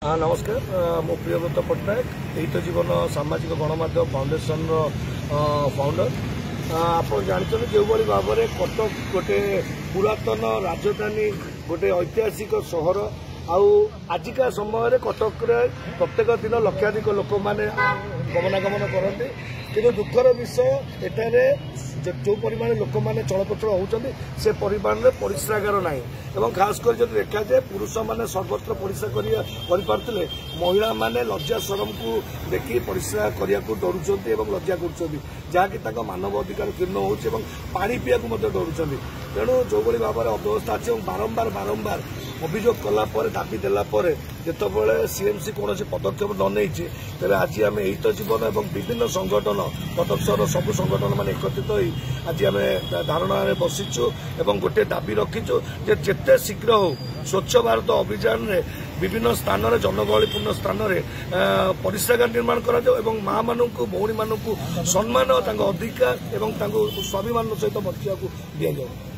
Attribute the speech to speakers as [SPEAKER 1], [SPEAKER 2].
[SPEAKER 1] हाँ नमस्कार मो प्रियव्रत पट्टनायक एहित जीवन सामाजिक गणमाध्यम फाउंडेशन फाउंडर आप जानते जो भाव में कटक गोटे पुरातन राजधानी गोटे ऐतिहासिक सहर आजिका समय कटक प्रत्येक दिन लक्षाधिक लोक मैंने गमनागमन करते कि दुखर विषय एटारे जो परिमाण लोक मैंने चलप्रचल होती से परिमाण में परिस्रागार ना एवं खास कर जो देखा जाए पुरुष मैंने सर्वत्र परिस्रा कर महिला मैंने लज्जा शरम को देखी परिस्रा करने को डरुंच लज्जा कर मानव अधिकार क्षीर्ण हो पानी पीया डरुंच तेणु जो भाव में अव्यवस्था अच्छी बारंबार बारंबार अभियोग कलापर दाबी देलापर जितेबाला सीएमसी कौन पदक्षेप न नहीं तेज आज आम एहित जीवन और विभिन्न संगठन कटक सहर सबू संगठन मान एकत्रित हो आज आम धारणा बसीचु और गोटे दाबी रखीचु जिते शीघ्र हो स्वच्छ भारत अभियान रे विभिन्न स्थान में जनगहलीपूर्ण स्थान में परिस्रागार निर्माण कर माँ मान भौणी मान सम्मान अधिकार और स्वाभिमान सहित बचा दि जाए।